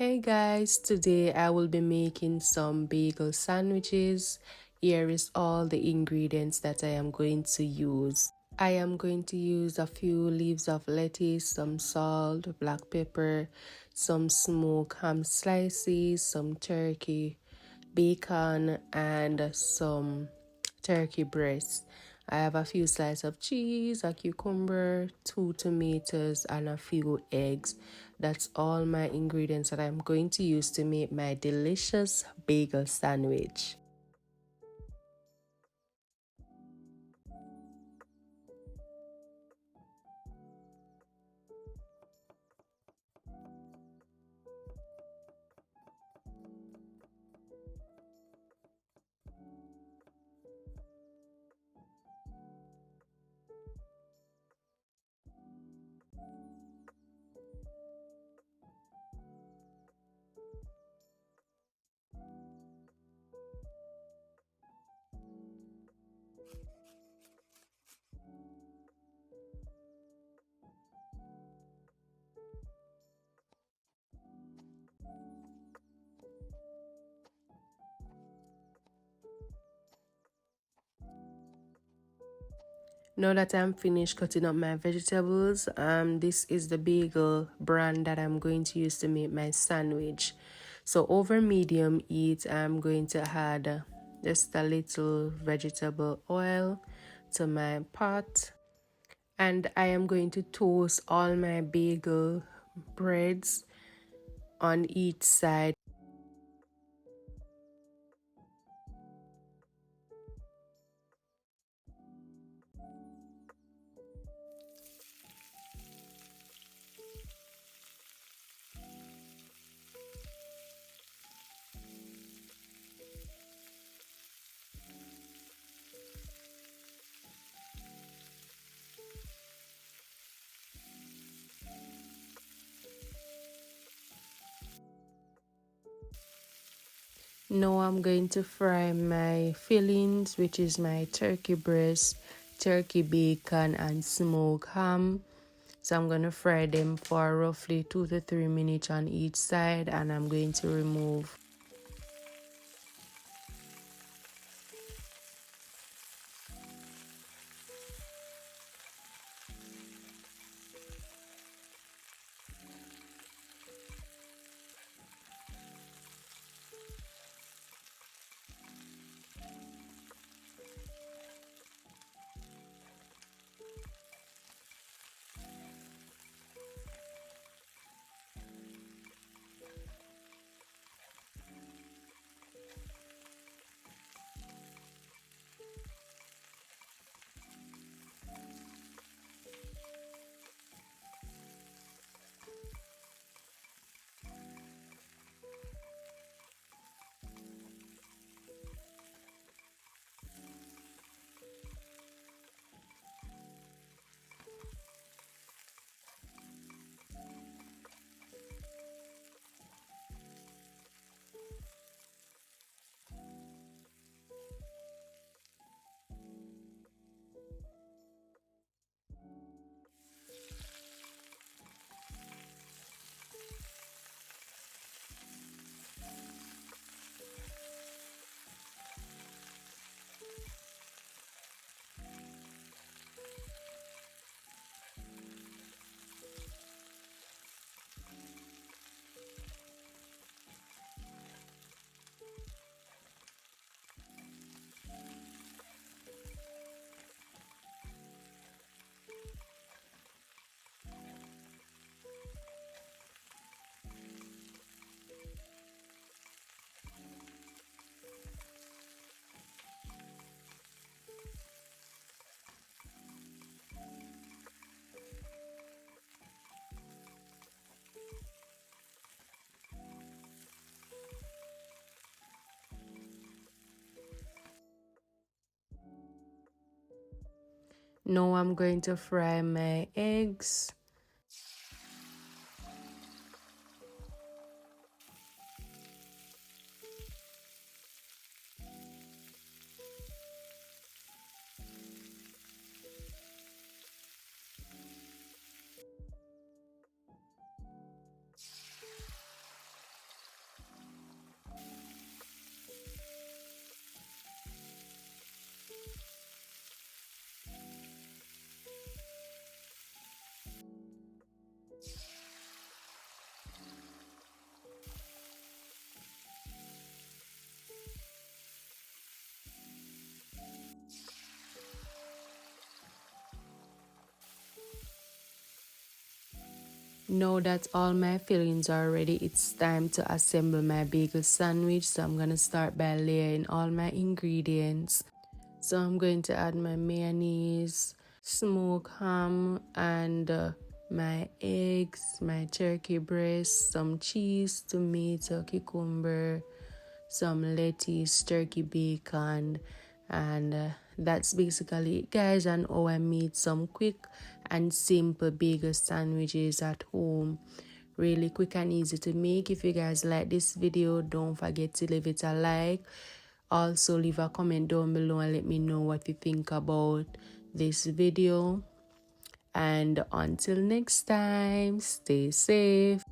Hey guys, today I will be making some bagel sandwiches. Here is all the ingredients that I am going to use. I am going to use a few leaves of lettuce, some salt, black pepper, some smoked ham slices, some turkey, bacon, and some turkey breast. I have a few slices of cheese, a cucumber, 2 tomatoes, and a few eggs. That's all my ingredients that I'm going to use to make my delicious bagel sandwich. Now that I'm finished cutting up my vegetables, this is the bagel brand that I'm going to use to make my sandwich. So over medium heat, I'm going to add just a little vegetable oil to my pot, and I am going to toast all my bagel breads on each side. Now I'm going to fry my fillings, which is my turkey breast, turkey bacon, and smoked ham. So I'm going to fry them for roughly 2 to 3 minutes on each side, and I'm going to remove. Now I'm going to fry my eggs. Now that all my fillings are ready, it's time to assemble my bagel sandwich. So I'm gonna start by layering all my ingredients. So I'm going to add my mayonnaise, smoked ham, and my eggs, my turkey breast, some cheese, tomato, cucumber, some lettuce, turkey bacon, and that's basically it, guys. And I made some quick and simple bagel sandwiches at home, really quick and easy to make. If you guys like this video, don't forget to leave it a like. Also leave a comment down below and let me know what you think about this video. And until next time, stay safe.